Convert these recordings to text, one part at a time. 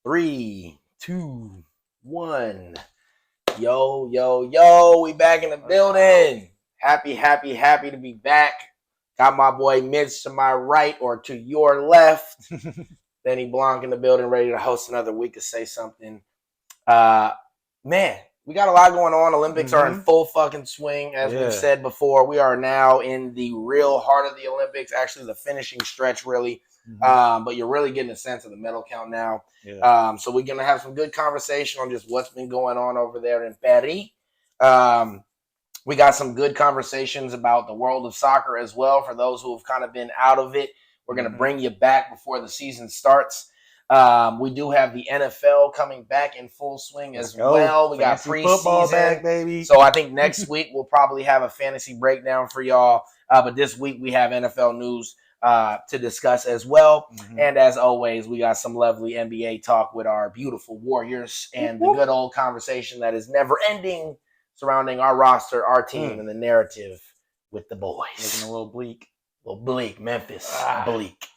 3, 2, 1. Yo. We back in the building. Happy to be back. Got my boy Mitch to my right or to your left. Benny Blanc in the building, ready to host another week of Say Something. Man, we got a lot going on. Olympics are in full fucking swing. As we've said before, we are now in the real heart of the Olympics, actually the finishing stretch, really. But you're really getting a sense of the medal count now. So we're going to have some good conversation on just what's been going on over there in Paris. We got some good conversations about the world of soccer as well. For those who have kind of been out of it, we're going to bring you back before the season starts. We do have the NFL coming back in full swing as well. We got preseason back, baby. So I think next week we'll probably have a fantasy breakdown for y'all. But this week we have NFL news to discuss as well. And as always, we got some lovely NBA talk with our beautiful Warriors and the good old conversation that is never ending surrounding our roster, our team, and the narrative with the boys. Looking a little bleak. Memphis, bleak.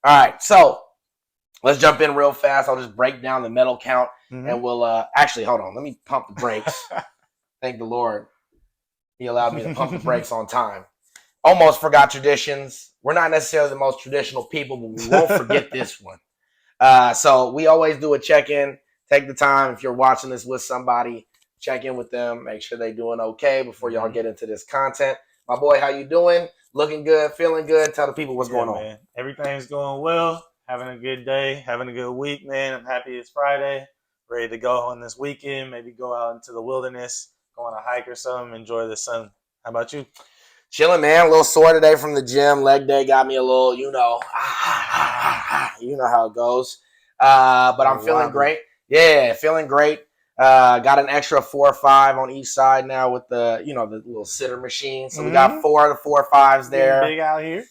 All right, so let's jump in real fast. I'll just break down the medal count, and we'll actually, hold on. Let me pump the brakes. Thank the Lord. He allowed me to pump the brakes on time. Almost forgot traditions. We're not necessarily the most traditional people, but we won't forget this one. So we always do a check-in. Take the time, if you're watching this with somebody, check in with them, make sure they're doing okay before y'all get into this content. My boy, how you doing? Looking good, feeling good? Tell the people what's going on. Man. Everything's going well. Having a good day, having a good week, man. I'm happy it's Friday. Ready to go on this weekend. Maybe go out into the wilderness, go on a hike or something, enjoy the sun. How about you? Chilling, man. A little sore today from the gym. Leg day got me a little, you know how it goes. But I'm feeling great. Yeah, feeling great. Got an extra 4 or 5 on each side now with the, the little sitter machine. So we got 4 of the 4 or 5s there. Big out here.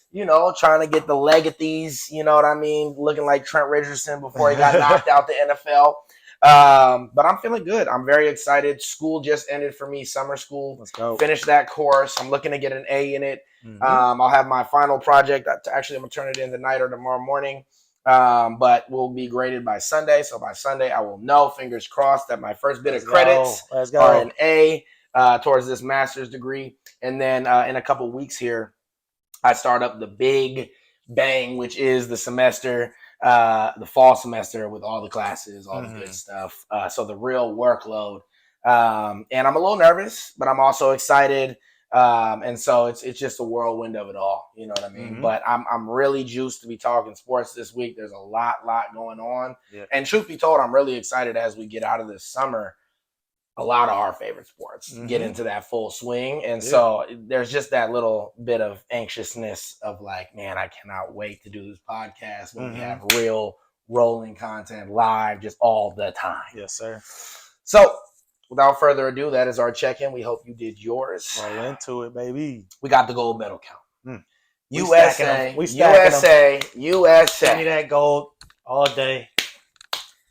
Trying to get the leg at these, you know what I mean? Looking like Trent Richardson before he got knocked out the NFL. But I'm feeling good. I'm very excited. School just ended for me, summer school. Let's go. Finished that course. I'm looking to get an A in it. I'll have my final project. Actually, I'm going to turn it in tonight or tomorrow morning. But will be graded by Sunday. So by Sunday, I will know, fingers crossed, that my first bit of credits are an A towards this master's degree. And then in a couple weeks here, I start up the big bang, which is the semester, the fall semester with all the classes, all the good stuff. So the real workload. And I'm a little nervous, but I'm also excited. And so it's just a whirlwind of it all. You know what I mean? But I'm really juiced to be talking sports this week. There's a lot going on. Yeah. And truth be told, I'm really excited as we get out of this summer. A lot of our favorite sports get into that full swing. And so there's just that little bit of anxiousness of like, man, I cannot wait to do this podcast when we have real rolling content live just all the time. Yes, sir. So without further ado, that is our check-in. We hope you did yours. Roll into it, baby. We got the gold medal count. USA. USA. Give me that gold all day.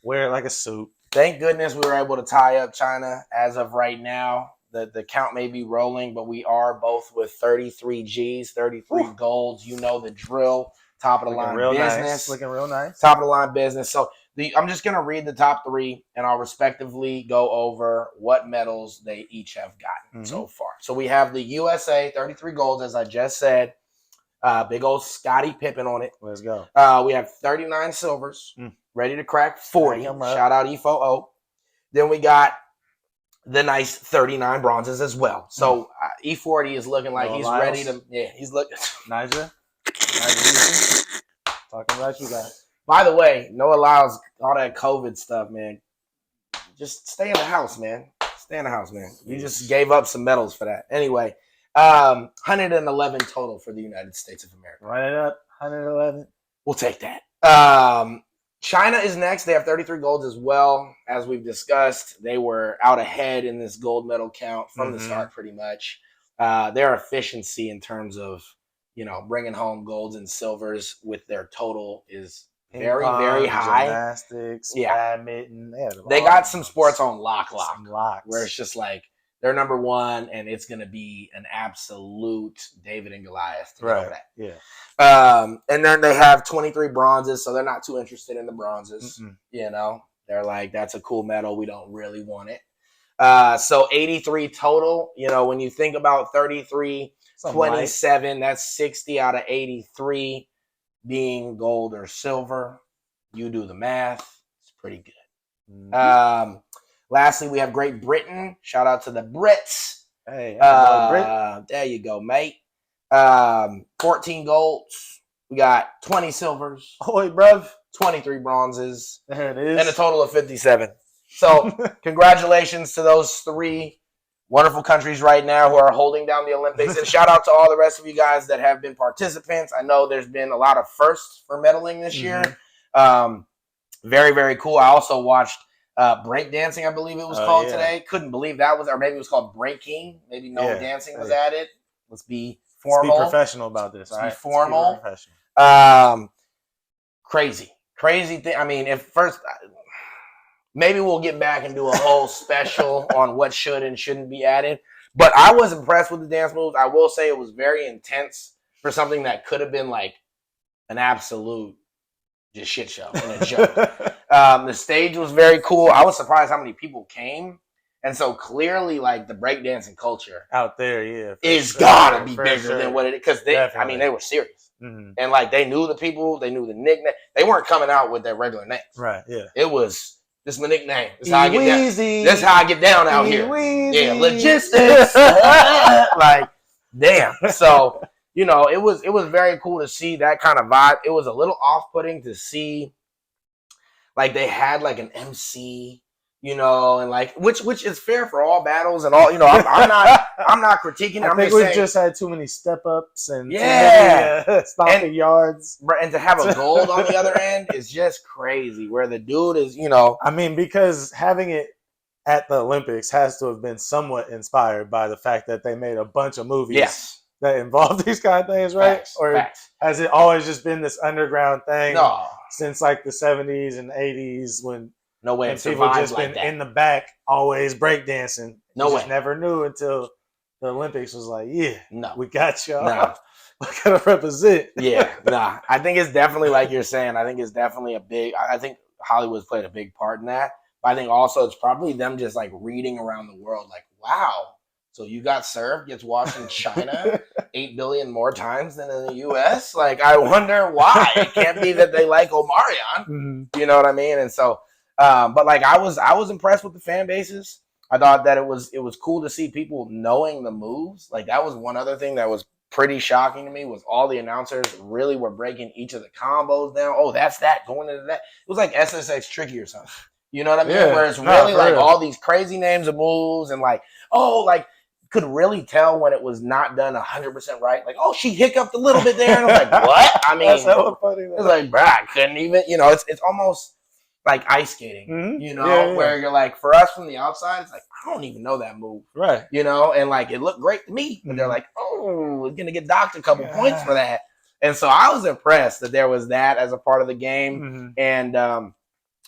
Wear it like a suit. Thank goodness we were able to tie up China as of right now. The count may be rolling, but we are both with 33 Gs, 33 golds. You know the drill. Top of the line business. Looking real nice. Top of the line business. So I'm just going to read the top 3, and I'll respectively go over what medals they each have gotten so far. So we have the USA, 33 golds, as I just said. Big old Scottie Pippen on it. Let's go. We have 39 silvers, ready to crack 40. Shout out EFO. Then we got the nice 39 bronzes as well. So E40 is looking like he's ready to. Yeah, he's looking. Niger, talking about you guys. By the way, Noah Lyles, all that COVID stuff, man. Just stay in the house, man. Stay in the house, man. You just gave up some medals for that. Anyway, 111 total for the United States of America. Run it up, 111. We'll take that. China is next. They have 33 golds as well. As we've discussed, they were out ahead in this gold medal count from the start pretty much. Their efficiency in terms of, bringing home golds and silvers with their total is very, very high. Gymnastics, badminton. They got some sports on lock. Some locks. Where it's just like they're number one, and it's going to be an absolute David and Goliath to go that. Yeah. And then they have 23 bronzes, so they're not too interested in the bronzes. They They're like, that's a cool medal. We don't really want it. So 83 total. You know, when you think about 33, 27, that's 60 out of 83 being gold or silver. You do the math. It's pretty good. Mm-hmm. Lastly, we have Great Britain. Shout out to the Brits. Hey, there you go, mate. 14 golds. We got 20 silvers. Holy bruv. 23 bronzes. There it is. And a total of 57. So congratulations to those 3 wonderful countries right now who are holding down the Olympics. And shout out to all the rest of you guys that have been participants. I know there's been a lot of firsts for medaling this year. Very, very cool. I also watched breakdancing, I believe it was called today. Couldn't believe that was, or maybe it was called breaking. Maybe no dancing was added. Let's be formal. Let's be professional about this. Let's be formal. Crazy thing. I mean, if first, maybe we'll get back and do a whole special on what should and shouldn't be added. But I was impressed with the dance moves. I will say it was very intense for something that could have been like an absolute just shit show and a joke. The stage was very cool. I was surprised how many people came. And so clearly, like, the breakdancing culture out there, is gotta be bigger than what it is. Because they were serious. Mm-hmm. And like they knew the people, they knew the nickname. They weren't coming out with their regular names. Right, yeah. It was, this is my nickname. This is how I get down. This is how I get down out here. Yeah, logistics. Like, damn. So, you know, it was very cool to see that kind of vibe. It was a little off-putting to see, like, they had like an MC, you know, and like which is fair for all battles and all. You know, I'm not critiquing. I think we just had too many step ups and stomping yards, and to have a gold on the other end is just crazy. Where the dude is, you know, I mean, because having it at the Olympics has to have been somewhat inspired by the fact that they made a bunch of movies that involve these kind of things, right? Has it always just been this underground thing since like the 70s and 80s when no way and people just like been that in the back always breakdancing? Just never knew until the Olympics was like, we got y'all. We gotta represent. I think it's definitely like you're saying. I think it's definitely I think Hollywood's played a big part in that. But I think also it's probably them just like reading around the world, like, wow. So you got served, gets watched in China 8 billion more times than in the U.S. Like, I wonder why. It can't be that they like Omarion. Mm-hmm. You know what I mean? And so, but like I was impressed with the fan bases. I thought that it was cool to see people knowing the moves. Like, that was one other thing that was pretty shocking to me was all the announcers really were breaking each of the combos down. Oh, that's that going into that. It was like SSX Tricky or something. You know what I mean? Where it's really like all these crazy names of moves and like, could really tell when it was not done 100% right. Like, oh, she hiccuped a little bit there. And I was like, what? I mean, that's so funny. It's like, bruh, I couldn't even, you know, it's almost like ice skating, you know, where you're like, for us from the outside, it's like, I don't even know that move. Right. You know, and like, it looked great to me. But they're like, oh, we're going to get docked a couple points for that. And so I was impressed that there was that as a part of the game. And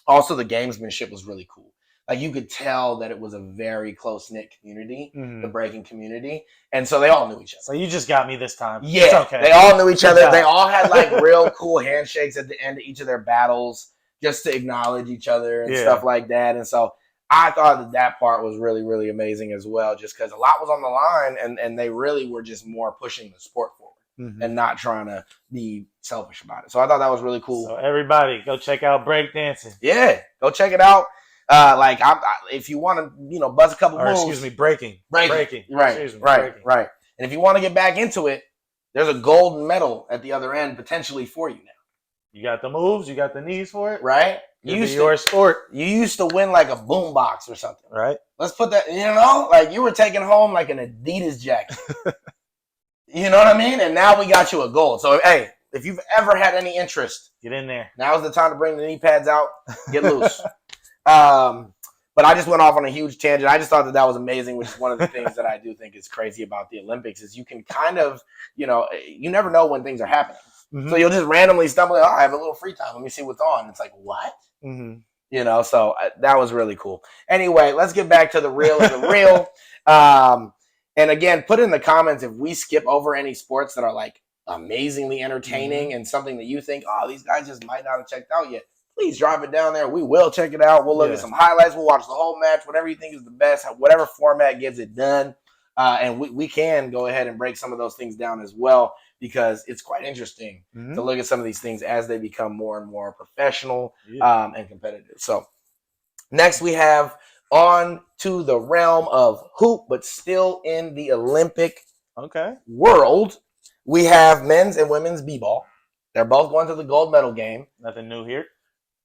also the gamesmanship was really cool. Like, you could tell that it was a very close-knit community, the breaking community. And so they all knew each other. So you just got me this time. Yeah. It's okay. They all knew each other. They all had, like, real cool handshakes at the end of each of their battles just to acknowledge each other and stuff like that. And so I thought that part was really, really amazing as well, just because a lot was on the line, and they really were just more pushing the sport forward and not trying to be selfish about it. So I thought that was really cool. So everybody, go check out breakdancing. Yeah. Go check it out. If you want to, you know, buzz a couple moves. Excuse me, breaking. Right. And if you want to get back into it, there's a golden medal at the other end potentially for you now. You got the moves, you got the knees for it, right? Your sport. You used to win like a boombox or something, right? Let's put that. You know, like you were taking home like an Adidas jacket. You know what I mean? And now we got you a gold. So hey, if you've ever had any interest, get in there. Now's the time to bring the knee pads out. Get loose. But I just went off on a huge tangent. I just thought that was amazing, which is one of the things that I do think is crazy about the Olympics is you can kind of, you know, you never know when things are happening. So you'll just randomly stumble, I have a little free time. Let me see what's on. It's like, what? You know, so that was really cool. Anyway, let's get back to the real and the real. And again, put in the comments if we skip over any sports that are like amazingly entertaining and something that you think, oh, these guys just might not have checked out yet. please drop it down there. We will check it out. We'll look at some highlights. We'll watch the whole match, whatever you think is the best, whatever format gets it done. And we can go ahead and break some of those things down as well, because it's quite interesting to look at some of these things as they become more and more professional and competitive. So next we have on to the realm of hoop, but still in the Olympic world. We have men's and women's b-ball. They're both going to the gold medal game. Nothing new here.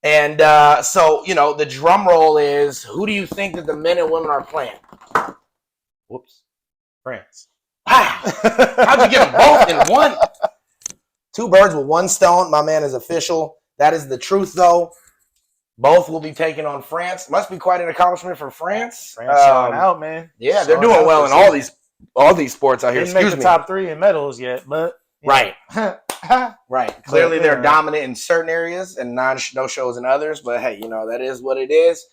And so, the drum roll is, who do you think that the men and women are playing? Whoops. France. How'd you get them both in one? Two birds with one stone. My man is official. That is the truth, though. Both will be taking on France. Must be quite an accomplishment for France. France showing out, man. Yeah, they're doing well in all these sports out here. Didn't make the top 3 in medals yet, but right. Right. Clearly, they're dominant in certain areas and no shows in others. But hey, that is what it is.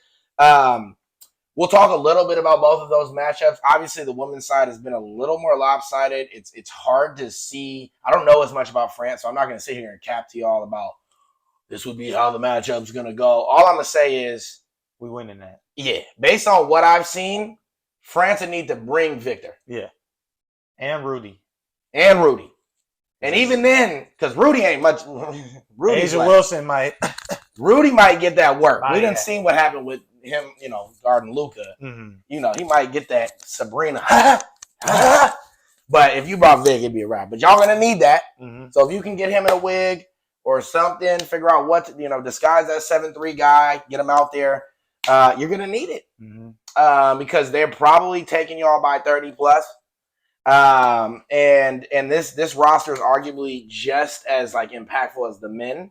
We'll talk a little bit about both of those matchups. Obviously, the women's side has been a little more lopsided. It's hard to see. I don't know as much about France, so I'm not going to sit here and cap to y'all about this would be how the matchup's going to go. All I'm going to say is we winning that. Yeah. Based on what I've seen, France would need to bring Victor. Yeah. And Rudy. And even then, because Rudy ain't much. Asia Wilson might. Rudy might get that work. We done seen what happened with him, guarding Luka. Mm-hmm. He might get that Sabrina. But if you brought Vic, it'd be a wrap. But y'all gonna need that. Mm-hmm. So if you can get him in a wig or something, figure out what to, disguise that 7'3" guy, get him out there. You're gonna need it. Mm-hmm. Because they're probably taking y'all by 30 plus. And this roster is arguably just as impactful as the men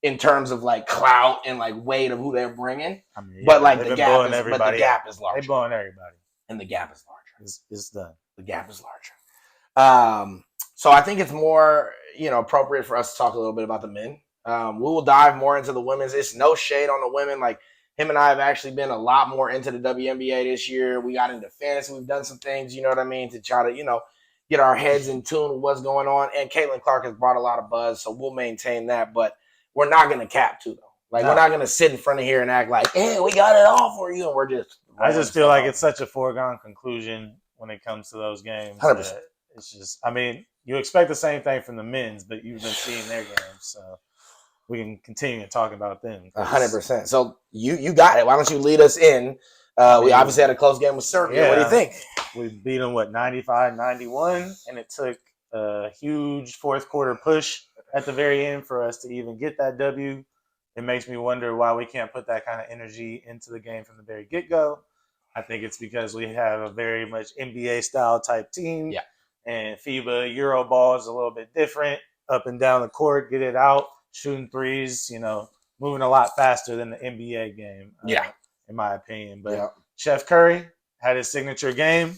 in terms of clout and weight of who they're bringing. I mean, but the gap is larger. They're blowing everybody, and the gap is larger. It's done. The gap is larger. So I think it's more appropriate for us to talk a little bit about the men. We will dive more into the women's. It's no shade on the women. Him and I have actually been a lot more into the WNBA this year. We got into fantasy. We've done some things, to try to, get our heads in tune with what's going on. And Caitlin Clark has brought a lot of buzz, so we'll maintain that. But we're not going to cap too, though. We're not going to sit in front of here and act like, hey, we got it all for you. And we're just. I just feel like it's such a foregone conclusion when it comes to those games. 100%. It's just, you expect the same thing from the men's, but you've been seeing their games, so. We can continue to talk about them. 100%. So you got it. Why don't you lead us in? We obviously had a close game with Serbia. Yeah. What do you think? We beat them, 95-91, and it took a huge fourth quarter push at the very end for us to even get that W. It makes me wonder why we can't put that kind of energy into the game from the very get-go. I think it's because we have a very much NBA-style type team. Yeah. And FIBA Euro ball is a little bit different. Up and down the court, get it out. Shooting threes, moving a lot faster than the NBA game, in my opinion. But Chef Curry had his signature game,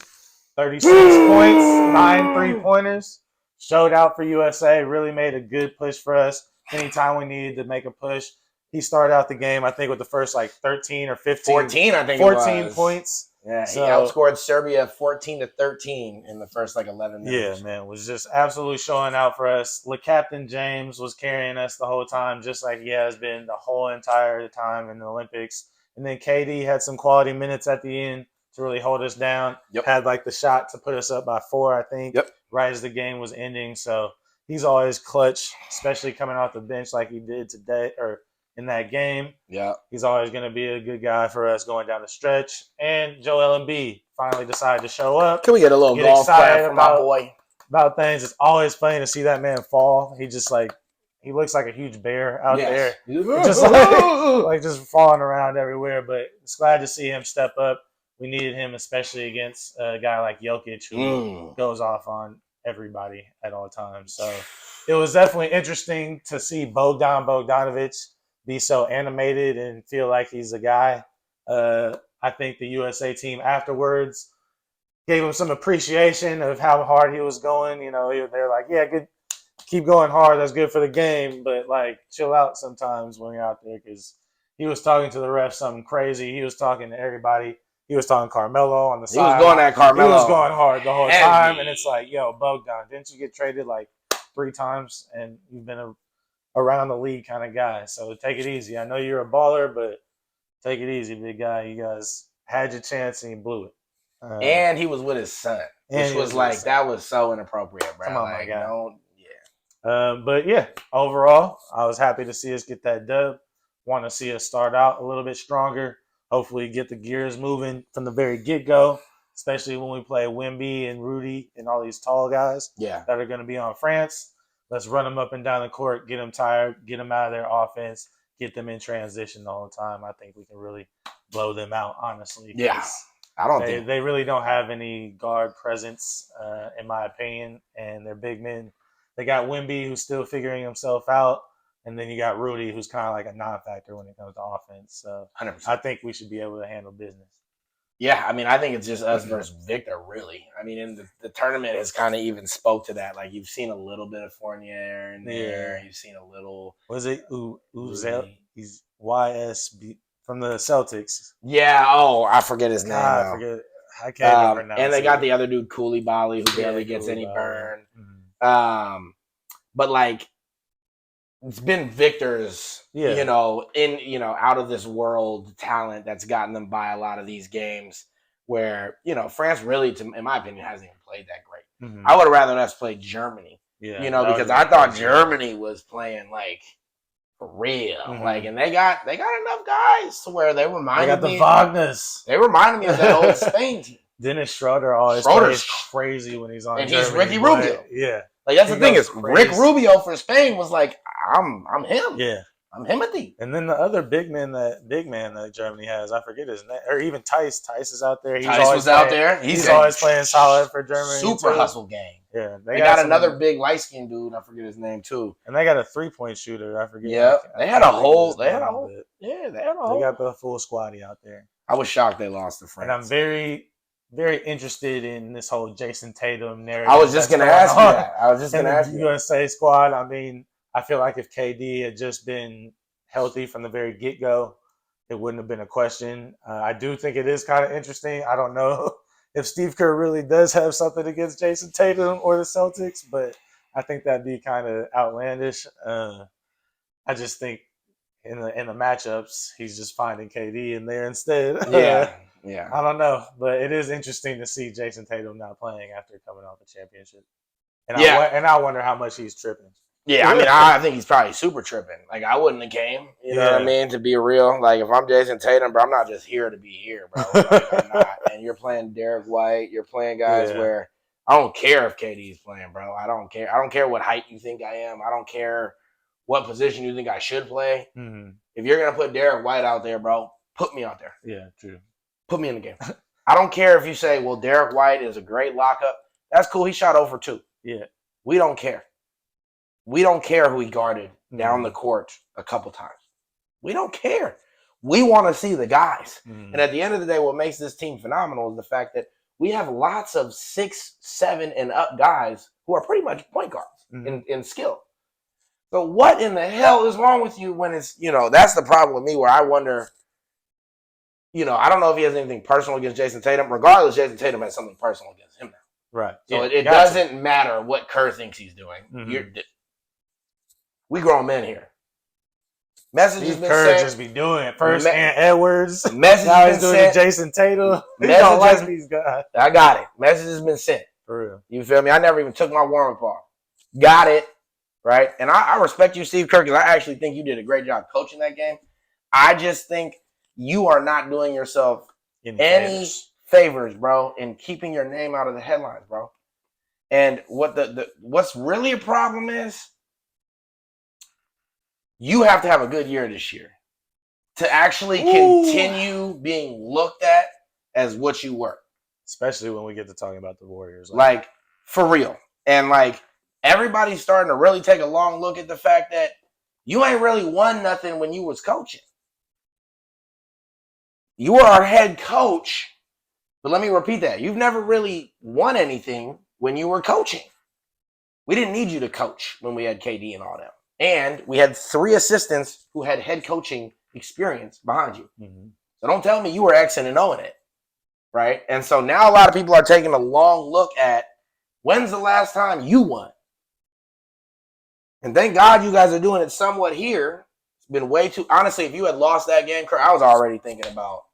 36 points, 9 3-pointers, showed out for USA, really made a good push for us anytime we needed to make a push. He started out the game, I think, with the first 13 or 15. 14, I think 14 points. Yeah, he outscored Serbia 14-13 in the first 11 minutes. Yeah, man, was just absolutely showing out for us. Captain James was carrying us the whole time, just like he has been the whole entire time in the Olympics. And then KD had some quality minutes at the end to really hold us down. Yep. Had the shot to put us up by 4, I think, right as the game was ending. So he's always clutch, especially coming off the bench like he did today or in that game. Yeah. He's always going to be a good guy for us going down the stretch. And Joel Embiid finally decided to show up. Can we get a little golf clap from my boy? About things. It's always funny to see that man fall. He just he looks like a huge bear out there. Just just falling around everywhere. But it's glad to see him step up. We needed him, especially against a guy like Jokic who goes off on everybody at all times. So it was definitely interesting to see Bogdanovic be so animated and feel like he's a guy. I think the USA team afterwards gave him some appreciation of how hard he was going. They're like, yeah, good, keep going hard. That's good for the game. But chill out sometimes when you're out there, because he was talking to the ref something crazy. He was talking to everybody. He was talking Carmelo on the side. He was going at Carmelo. He was going hard the whole time. And it's yo, Bogdan, didn't you get traded 3 times and you've been around the league kind of guy. So take it easy. I know you're a baller, but take it easy, big guy. You guys had your chance and you blew it. And he was with his son, which was like, that was so inappropriate, bro. Come on, like, my guy. no, yeah. But yeah, overall, I was happy to see us get that dub. Want to see us start out a little bit stronger. Hopefully, get the gears moving from the very get go, especially when we play Wemby and Rudy and all these tall guys Yeah. that are going to be on France. Let's run them up and down the court, get them tired, get them out of their offense, get them in transition the whole time. I think we can really blow them out, honestly. Yeah. I don't think they really don't have any guard presence, in my opinion, and they're big men. They got Wemby, who's still figuring himself out, and then you got Rudy, who's kind of like a non-factor when it comes to offense. So 100%. I think we should be able to handle business. Yeah, I mean, I think it's just us versus Victor, really. I mean, in the tournament has kind of even spoke to that. Like, you've seen a little bit of Fournier in there. Yeah. You've seen a little. Was it Uzel? He's YSB from the Celtics. Yeah. Oh, I forget his name. I forget. I can't even pronounce it. And they got the other dude, Koulibaly, who barely gets any burn. Mm-hmm. But like, it's been Victor's, out of this world talent that's gotten them by a lot of these games where, France really, in my opinion, hasn't even played that great. Mm-hmm. I would have rather us play Germany, because I thought Germany was playing like for real. Mm-hmm. Like, and they got enough guys to where they reminded me. They got the Wagners. They reminded me of that old Spain team. Dennis Schroeder always plays crazy when he's on. And Germany, he's Ricky Rubio. Yeah. Like, that's the thing is, crazy. Rick Rubio for Spain was like, I'm him. Yeah. I'm Himothy. And then the other big man that Germany has, I forget his name, or even Tice. Tice is out there. Out there. He's always playing solid for Germany. Super hustle gang. Yeah. They got another big light-skinned dude. I forget his name, too. And they got a 3-point shooter. I forget. Yeah. They had a whole. They got the full squaddy out there. I was shocked they lost to France. And I'm very, very interested in this whole Jason Tatum narrative. I was just going to ask you that. I was just going to ask you. USA squad, I mean, I feel like if KD had just been healthy from the very get-go, it wouldn't have been a question. I do think it is kind of interesting. I don't know if Steve Kerr really does have something against Jason Tatum or the Celtics, but I think that'd be kind of outlandish. I just think in the matchups, he's just finding KD in there instead. Yeah. I don't know, but it is interesting to see Jason Tatum not playing after coming off the championship. And I wonder how much he's tripping. Yeah, I mean, I think he's probably super tripping. Like, I wouldn't have came, you know what I mean, to be real. Like, if I'm Jason Tatum, bro, I'm not just here to be here, bro. Like, I'm not. And you're playing Derek White. You're playing guys where I don't care if KD's playing, bro. I don't care. I don't care what height you think I am. I don't care what position you think I should play. Mm-hmm. If you're going to put Derek White out there, bro, put me out there. Yeah, true. Put me in the game. I don't care if you say, well, Derek White is a great lockup. That's cool. He shot 0 for 2. Yeah. We don't care. We don't care who he guarded down the court a couple times. We don't care. We want to see the guys. Mm. And at the end of the day, what makes this team phenomenal is the fact that we have lots of 6, 7, and up guys who are pretty much point guards in skill. So what in the hell is wrong with you when it's, that's the problem with me where I wonder, I don't know if he has anything personal against Jason Tatum. Regardless, Jason Tatum has something personal against him now. Right. So it doesn't matter what Kerr thinks he's doing. Mm-hmm. We grown men here. Messages been Kerr sent. Just be doing it. First, Ant Edwards. Messages now been he's doing sent. Jason Tatum. He don't like these guys. I got it. Message has been sent. For real. You feel me? I never even took my warm-up off. Got it. Right? And I respect you, Steve Kerr, because I actually think you did a great job coaching that game. I just think you are not doing yourself any favors, bro, in keeping your name out of the headlines, bro. And what's really a problem is you have to have a good year this year to actually continue being looked at as what you were. Especially when we get to talking about the Warriors. Like, for real. And, everybody's starting to really take a long look at the fact that you ain't really won nothing when you was coaching. You were our head coach, but let me repeat that. You've never really won anything when you were coaching. We didn't need you to coach when we had KD and all that. And we had 3 assistants who had head coaching experience behind you. Mm-hmm. So don't tell me you were Xing and O'ing it, right? And so now a lot of people are taking a long look at when's the last time you won? And thank God you guys are doing it somewhat here. It's been way too... Honestly, if you had lost that game, Kerr, I was already thinking about...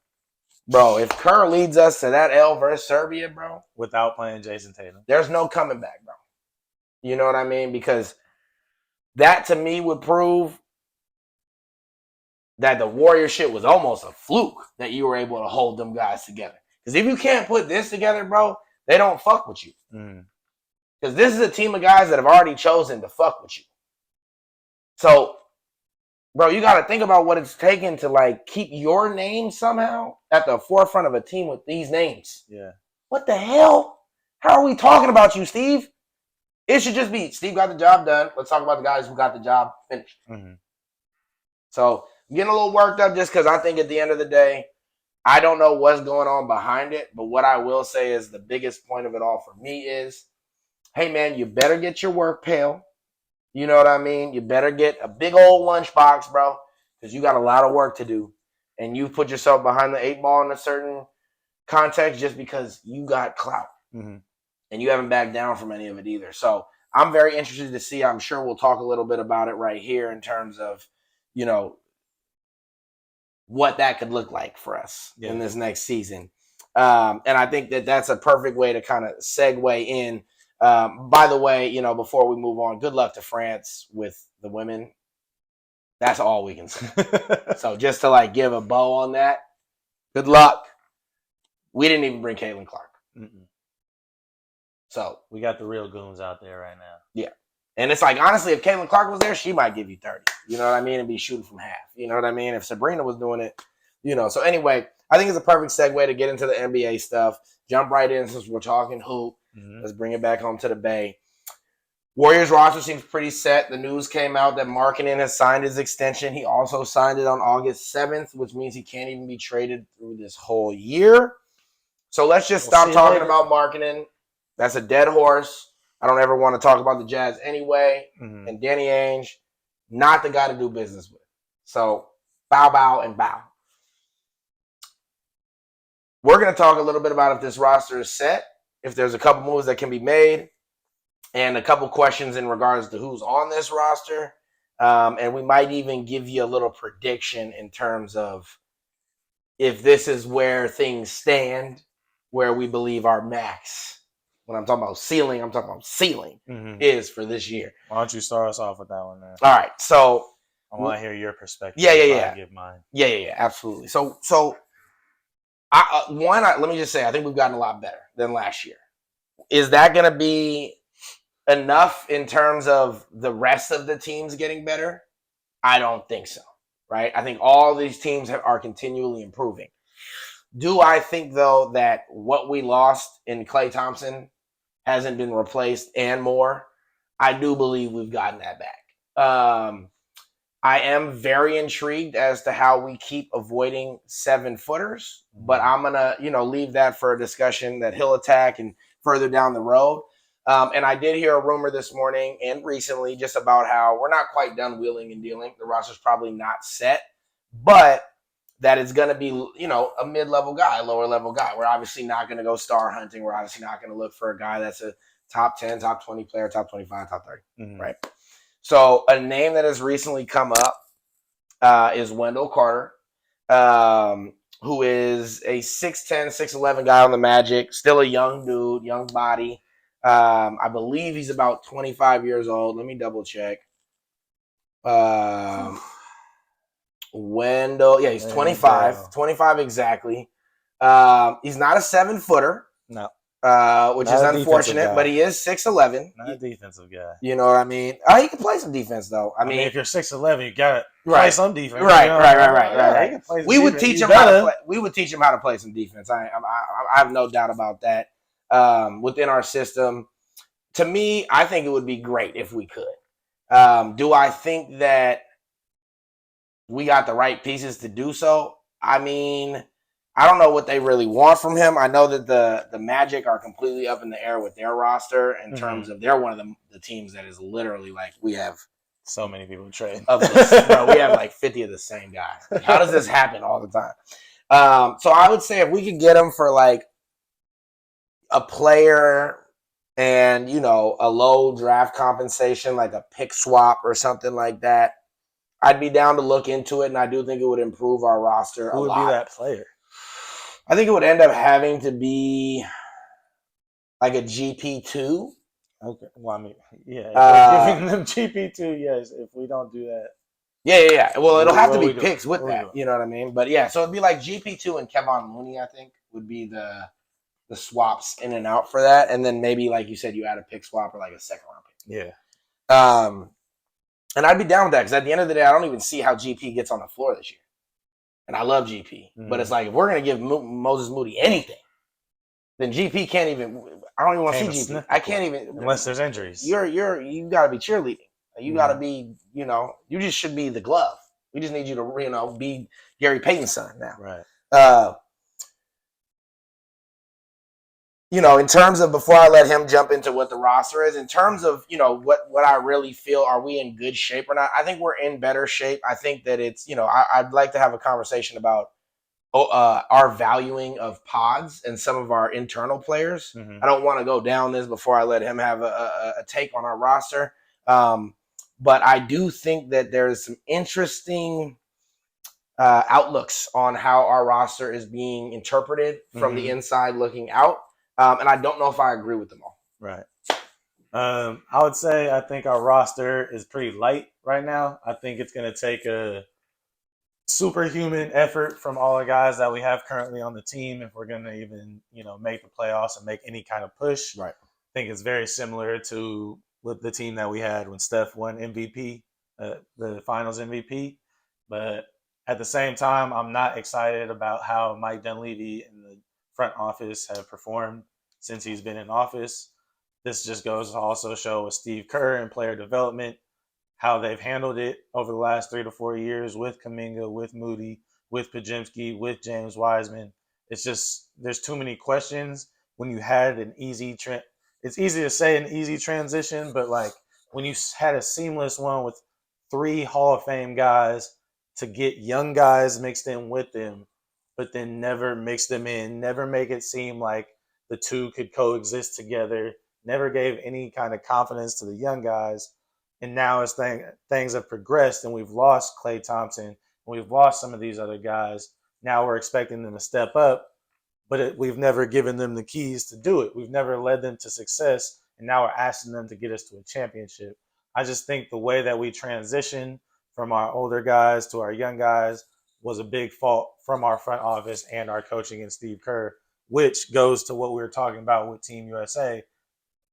Bro, if Kerr leads us to that L versus Serbia, bro... Without playing Jason Tatum. There's no coming back, bro. You know what I mean? Because that, to me, would prove that the Warrior shit was almost a fluke that you were able to hold them guys together. Because if you can't put this together, bro, they don't fuck with you. Because this is a team of guys that have already chosen to fuck with you. So, bro, you got to think about what it's taken to, like, keep your name somehow at the forefront of a team with these names. Yeah. What the hell? How are we talking about you, Steve? It should just be, Steve got the job done. Let's talk about the guys who got the job finished. So, I'm getting a little worked up just because I think at the end of the day, I don't know what's going on behind it. But what I will say is the biggest point of it all for me is, hey, man, you better get your work pail. You know what I mean? You better get a big old lunchbox, bro, because you got a lot of work to do. And you put yourself behind the 8 ball in a certain context just because you got clout. And you haven't backed down from any of it either. So I'm very interested to see. I'm sure we'll talk a little bit about it right here in terms of, you know, what that could look like for us in this next season. And I think that that's a perfect way to kind of segue in. By the way, you know, before we move on, good luck to France with the women. That's all we can say. So just to like give a bow on that, good luck. We didn't even bring Caitlin Clark. So we got the real goons out there right now. Yeah. And it's like, honestly, if Caitlin Clark was there, she might give you 30. You know what I mean? And be shooting from half. You know what I mean? If Sabrina was doing it, you know. So anyway, I think it's a perfect segue to get into the NBA stuff. Jump right in since we're talking hoop. Let's bring it back home to the Bay. Warriors roster seems pretty set. The news came out that Markkanen has signed his extension. He also signed it on August 7th, which means he can't even be traded through this whole year. So let's just stop talking about Markkanen. That's a dead horse. I don't ever want to talk about the Jazz anyway. And Danny Ainge, not the guy to do business with. So bow, bow, and bow. We're going to talk a little bit about if this roster is set, if there's a couple moves that can be made, and a couple questions in regards to who's on this roster. And we might even give you a little prediction in terms of if this is where things stand, where we believe our max, when I'm talking about ceiling, I'm talking about ceiling, is for this year. Why don't you start us off with that one, man? All right. So I want to hear your perspective. Yeah. I give mine. Yeah, absolutely. So let me just say, I think we've gotten a lot better than last year. Is that going to be enough in terms of the rest of the teams getting better? I don't think so, right? I think all these teams are continually improving. Do I think, though, that what we lost in Klay Thompson hasn't been replaced and more? I do believe we've gotten that back. I am very intrigued as to how we keep avoiding 7-footers, but I'm going to, leave that for a discussion that he'll attack and further down the road. And I did hear a rumor this morning and recently just about how we're not quite done wheeling and dealing. The roster's probably not set, but that it's going to be, a mid-level guy, lower-level guy. We're obviously not going to go star hunting. We're obviously not going to look for a guy that's a top 10, top 20 player, top 25, top 30, right? So a name that has recently come up is Wendell Carter, who is a 6'10", 6'11" guy on the Magic, still a young dude, young body. I believe he's about 25 years old. Let me double check. Wendell, yeah, he's 25. 25 exactly. He's not a 7-footer. No. Which is unfortunate, but he is 6'11". Not a defensive guy. You know what I mean? He can play some defense, though. I mean, if you're 6'11", you got to play some defense. Right. We would teach him how to play. We would teach him how to play some defense. I have no doubt about that. Within our system, to me, I think it would be great if we could. Do I think that we got the right pieces to do so? I mean, I don't know what they really want from him. I know that the Magic are completely up in the air with their roster in terms of they're one of the teams that is literally like, we have so many people trade. Bro, we have like 50 of the same guy. Like, how does this happen all the time? So I would say if we could get him for like a player and a low draft compensation like a pick swap or something like that, I'd be down to look into it, and I do think it would improve our roster Who a would lot. be that player? I think it would end up having to be like a GP2. Okay. Well, I mean, yeah, if we're giving them GP2, yes. If we don't do that, Yeah. Well, it'll have to be we doing? picks with What we that. doing? You know what I mean? But yeah, so it'd be like GP2 and Kevon Looney, I think, would be the swaps in and out for that. And then maybe, like you said, you add a pick swap or like a second round pick. Yeah. And I'd be down with that because at the end of the day, I don't even see how GP gets on the floor this year. And I love GP. But it's like, if we're going to give Moses Moody anything, then GP can't even. I don't even want to see GP. I can't even unless there's injuries. You got to be cheerleading. You got to be. You just should be the glove. We just need you to be Gary Payton's son now. Right. In terms of, before I let him jump into what the roster is, in terms of what I really feel, are we in good shape or not? I think we're in better shape. I think that it's I'd like to have a conversation about our valuing of Podz and some of our internal players. Mm-hmm. I don't want to go down this before I let him have a take on our roster. But I do think that there's some interesting outlooks on how our roster is being interpreted from the inside looking out. And I don't know if I agree with them all. Right. I would say I think our roster is pretty light right now. I think it's going to take a superhuman effort from all the guys that we have currently on the team if we're going to even make the playoffs and make any kind of push. Right. I think it's very similar to with the team that we had when Steph won MVP, the Finals MVP. But at the same time, I'm not excited about how Mike Dunleavy and the front office have performed since he's been in office. This just goes to also show with Steve Kerr and player development how they've handled it over the last 3 to 4 years with Kuminga, with Moody, with Podziemski, with James Wiseman. It's just there's too many questions when you had an easy it's easy to say an easy transition, but like when you had a seamless one with 3 Hall of Fame guys to get young guys mixed in with them, but then never mix them in, never make it seem like the two could coexist together, never gave any kind of confidence to the young guys. And now as things have progressed and we've lost Klay Thompson and we've lost some of these other guys, now we're expecting them to step up, but we've never given them the keys to do it. We've never led them to success, and now we're asking them to get us to a championship. I just think the way that we transition from our older guys to our young guys was a big fault from our front office and our coaching and Steve Kerr, which goes to what we were talking about with Team USA,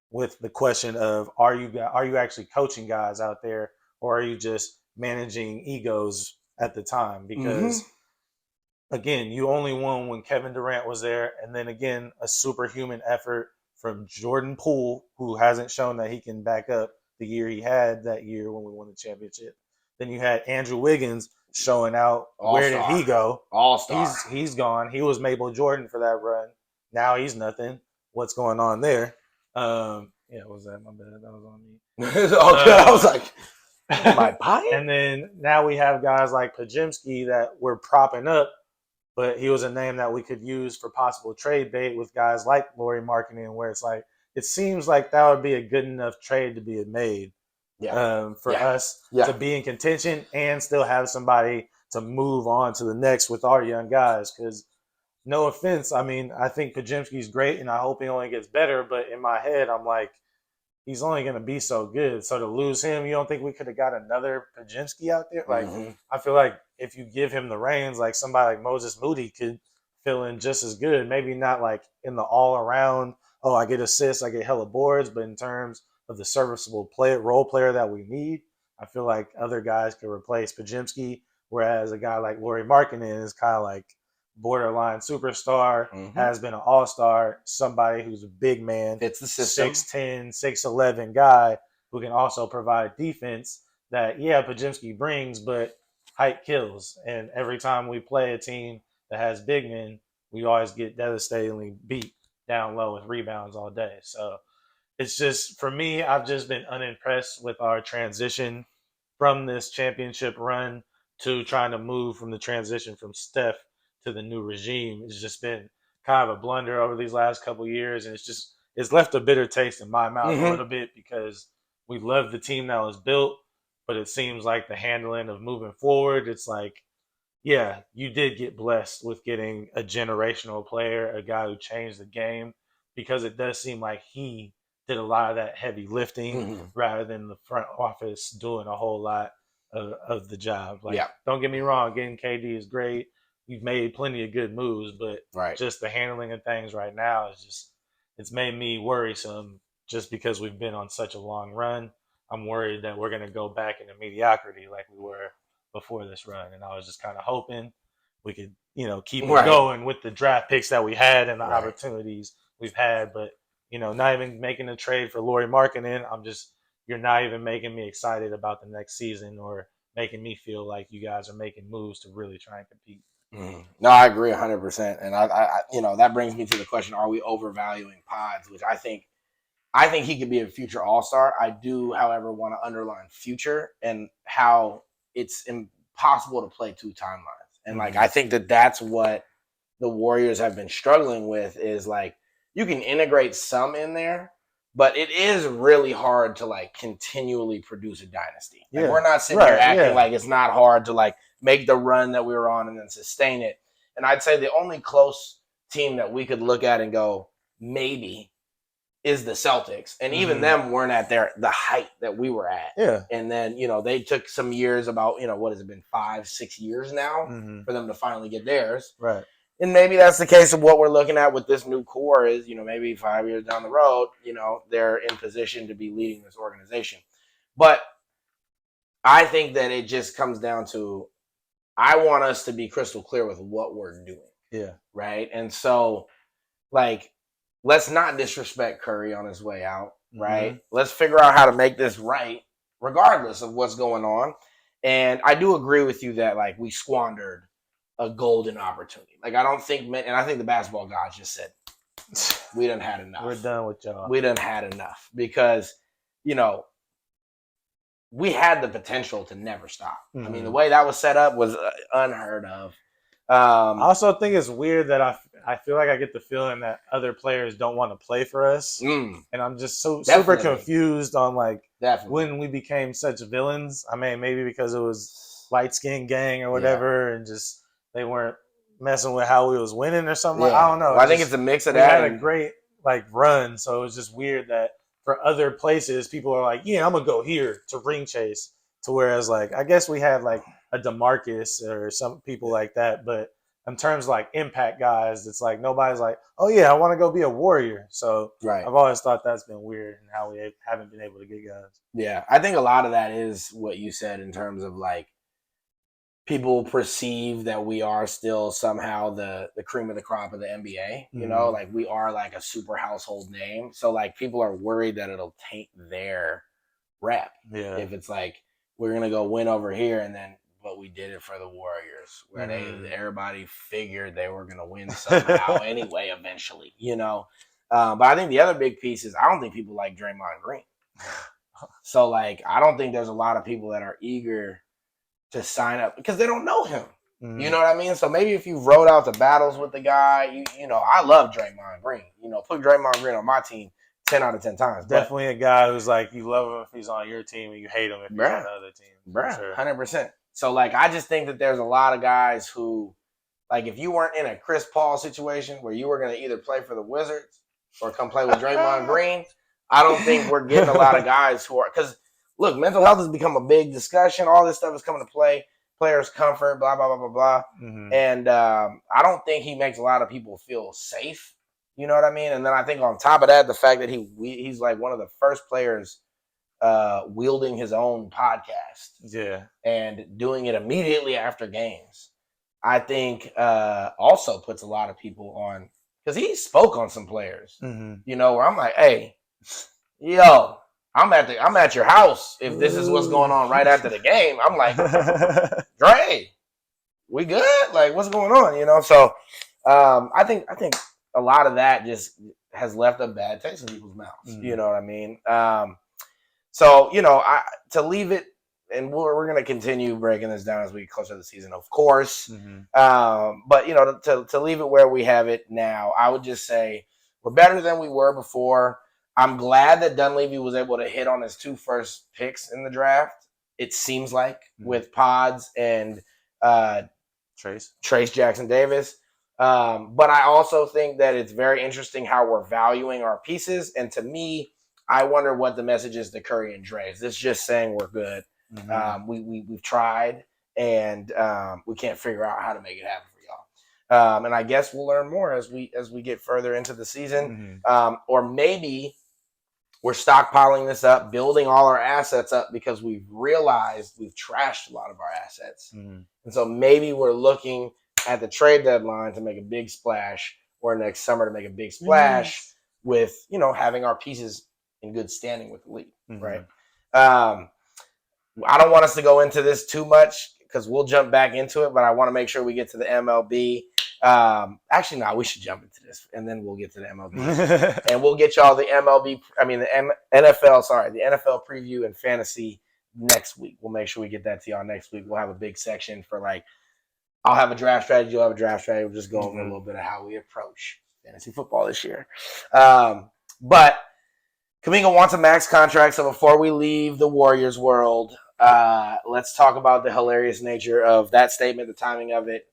with the question of are you actually coaching guys out there, or are you just managing egos at the time? Because again, you only won when Kevin Durant was there, and then again a superhuman effort from Jordan Poole, who hasn't shown that he can back up the year he had that year when we won the championship. Then you had Andrew Wiggins showing out. Where did he go? All-star. He's gone. He was Mabel Jordan for that run. Now he's nothing. What's going on there? Yeah, was that my bad? That was on me. I was like, am I buying? And then now we have guys like Podziemski that we're propping up, but he was a name that we could use for possible trade bait with guys like Lauri Markkanen, where it's like it seems like that would be a good enough trade to be made for us to be in contention and still have somebody to move on to the next with our young guys. Because no offense, I mean, I think Podziemski's great, and I hope he only gets better. But in my head, I'm like, he's only going to be so good. So to lose him, you don't think we could have got another Podziemski out there? Like, I feel like if you give him the reins, like somebody like Moses Moody could fill in just as good. Maybe not like in the all around, oh, I get assists, I get hella boards, but in terms of the serviceable role player that we need, I feel like other guys could replace Podziemski, whereas a guy like Lauri Markkanen is kind of like borderline superstar, has been an all-star, somebody who's a big man, fits the system, 6'10", 6'11" guy who can also provide defense that, Podziemski brings, but height kills. And every time we play a team that has big men, we always get devastatingly beat down low with rebounds all day. So it's just, for me, I've just been unimpressed with our transition from this championship run to trying to move from the transition from Steph to the new regime. It's just been kind of a blunder over these last couple of years, and it's just it's left a bitter taste in my mouth Mm-hmm. a little bit because we love the team that was built, but it seems like the handling of moving forward, it's like, yeah, you did get blessed with getting a generational player, a guy who changed the game, because it does seem like he did a lot of that heavy lifting Mm-hmm. rather than the front office doing a whole lot of the job. Like, Yeah. don't get me wrong, getting KD is great. We've made plenty of good moves, but Right. just the handling of things right now is just, it's made me worrisome just because we've been on such a long run. I'm worried that we're going to go back into mediocrity like we were before this run. And I was just kind of hoping we could, keep it Right. going with the draft picks that we had and the Right. opportunities we've had. But, not even making a trade for Lauri Markkanen, you're not even making me excited about the next season or making me feel like you guys are making moves to really try and compete. Mm-hmm. No, I agree 100%. And that brings me to the question: are we overvaluing Podz? Which I think he could be a future All-Star. I do, however, want to underline future and how it's impossible to play two timelines. And like, I think that's what the Warriors have been struggling with is like, you can integrate some in there, but it is really hard to like continually produce a dynasty. Like, we're not sitting here acting like it's not hard to like make the run that we were on and then sustain it. And I'd say the only close team that we could look at and go, maybe, is the Celtics. And even them weren't at the height that we were at. Yeah. And then, they took some years, about, what has it been, 5-6 years now for them to finally get theirs. Right. And maybe that's the case of what we're looking at with this new core is, maybe 5 years down the road, they're in position to be leading this organization. But I think that it just comes down to, I want us to be crystal clear with what we're doing. Yeah. Right. And so, like, let's not disrespect Curry on his way out. Right. Let's figure out how to make this right, regardless of what's going on. And I do agree with you that, like, we squandered a golden opportunity. Like, I don't think, and I think the basketball gods just said, we done had enough. We're done with y'all. We done had enough because, we had the potential to never stop. I mean, the way that was set up was unheard of. I also think it's weird that I feel like I get the feeling that other players don't want to play for us. And I'm just super confused on like when we became such villains. I mean, maybe because it was light skin gang or whatever, and just they weren't messing with how we was winning or something. I don't know. Well, I think it's a mix of that. We had a great like run, so it was just weird that for other places people are like, yeah, I'm gonna go here to ring chase. To whereas like I guess we had like a DeMarcus or some people like that, but in terms of like impact guys, it's like nobody's like, oh yeah, I want to go be a Warrior. So I've always thought that's been weird and how we haven't been able to get guys. Yeah, I think a lot of that is what you said in terms of like people perceive that we are still somehow the cream of the crop of the NBA. Like we are like a super household name. So like people are worried that it'll taint their rep. Yeah. If it's like we're gonna go win over here and then but we did it for the Warriors, where everybody figured they were going to win somehow anyway, eventually, But I think the other big piece is I don't think people like Draymond Green. So, like, I don't think there's a lot of people that are eager to sign up because they don't know him. You know what I mean? So maybe if you wrote out the battles with the guy, I love Draymond Green. Put Draymond Green on my team 10 out of 10 times. Definitely a guy who's like, you love him if he's on your team and you hate him if he's on the other team. Bruh, 100%. So, like, I just think that there's a lot of guys who, like, if you weren't in a Chris Paul situation where you were going to either play for the Wizards or come play with Draymond Green, I don't think we're getting a lot of guys who are – because, look, mental health has become a big discussion. All this stuff is coming to play. Players' comfort, blah, blah, blah, blah, blah. And I don't think he makes a lot of people feel safe. You know what I mean? And then I think on top of that, the fact that he's, like, one of the first players – wielding his own podcast and doing it immediately after games, I think also puts a lot of people on because he spoke on some players, where I'm like, hey, yo, I'm at your house if this is what's going on right after the game. I'm like, Dre, we good? Like, what's going on? So I think a lot of that just has left a bad taste in people's mouths. You know what I mean? So, to leave it, and we're going to continue breaking this down as we get closer to the season, of course. But, to leave it where we have it now, I would just say We're better than we were before. I'm glad that Dunleavy was able to hit on his 2 first picks in the draft. It seems like with Podz and Trace Jackson Davis. But I also think that it's very interesting how we're valuing our pieces. And to me, I wonder what the message is to Curry and Dre. Is this just saying we're good? We've tried, and we can't figure out how to make it happen for y'all. And I guess we'll learn more as we get further into the season. Or maybe we're stockpiling this up, building all our assets up because we've realized we've trashed a lot of our assets. And so maybe we're looking at the trade deadline to make a big splash, or next summer to make a big splash with, having our pieces in good standing with the league, right? I don't want us to go into this too much because we'll jump back into it, but I want to make sure we get to the MLB. Actually, no, we should jump into this, and then we'll get to the MLB. And we'll get y'all the NFL preview and fantasy next week. We'll make sure we get that to y'all next week. We'll have a big section for I'll have a draft strategy, you'll have a draft strategy. We'll just go over a little bit of how we approach fantasy football this year. But Kuminga wants a max contract, so before we leave the Warriors world, let's talk about the hilarious nature of that statement, the timing of it.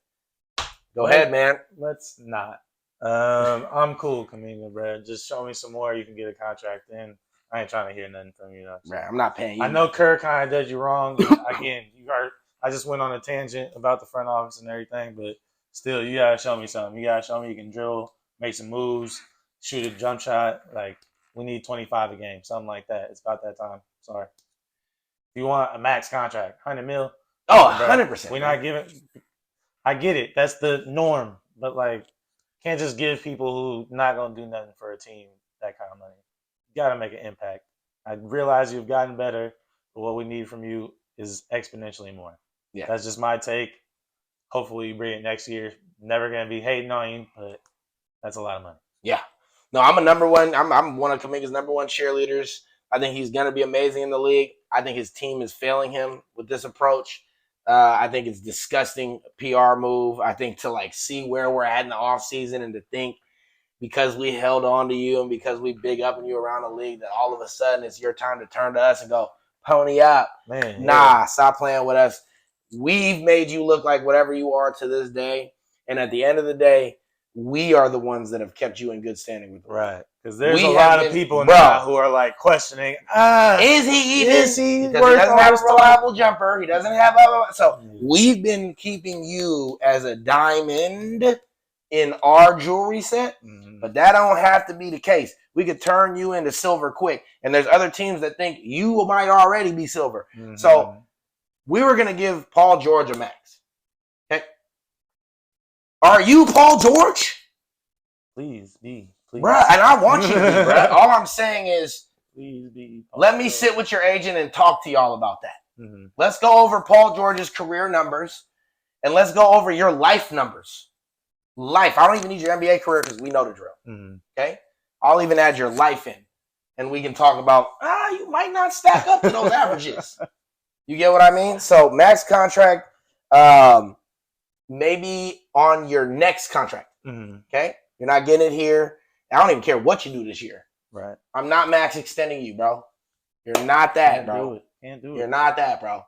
Go ahead, man. Let's not. I'm cool, Kuminga, bro. Just show me some more. You can get a contract in. I ain't trying to hear nothing from you. Right, I'm not paying you. I know Kerr kind of did you wrong. Again, I just went on a tangent about the front office and everything, but still, you got to show me something. You got to show me you can drill, make some moves, shoot a jump shot. We need 25 a game, something like that. It's about that time. Sorry. If you want a max contract, $100 million. Oh, 100%. We're not giving – I get it. That's the norm. But, can't just give people who not going to do nothing for a team that kind of money. You got to make an impact. I realize you've gotten better, but what we need from you is exponentially more. Yeah. That's just my take. Hopefully you bring it next year. Never going to be hating on you, but that's a lot of money. Yeah. No, I'm one of Kuminga's number one cheerleaders. I think he's going to be amazing in the league. I think his team is failing him with this approach. I think it's disgusting PR move. I think to see where we're at in the offseason and to think because we held on to you and because we big up you around the league that all of a sudden it's your time to turn to us and go, pony up. Man, nah, stop playing with us. We've made you look like whatever you are to this day. And at the end of the day, we are the ones that have kept you in good standing with the league. Right. Because there's a lot of people now who are questioning, is he even? Because he doesn't have a reliable jumper. He doesn't have so we've been keeping you as a diamond in our jewelry set, but that don't have to be the case. We could turn you into silver quick. And there's other teams that think you might already be silver. So we were going to give Paul George a max. Okay. Are you Paul George? Please be. Please. Bruh, and I want you to be, bruh. All I'm saying is, please be. Let me sit with your agent and talk to y'all about that. Let's go over Paul George's career numbers, and let's go over your life numbers. Life. I don't even need your NBA career because we know the drill. Okay? I'll even add your life in, and we can talk about, you might not stack up to those averages. You get what I mean? So, max contract, maybe on your next contract. Okay? You're not getting it here. I don't even care what you do this year. Right. I'm not max extending you, bro. You're not that, bro. Can't do it. You're not that, bro.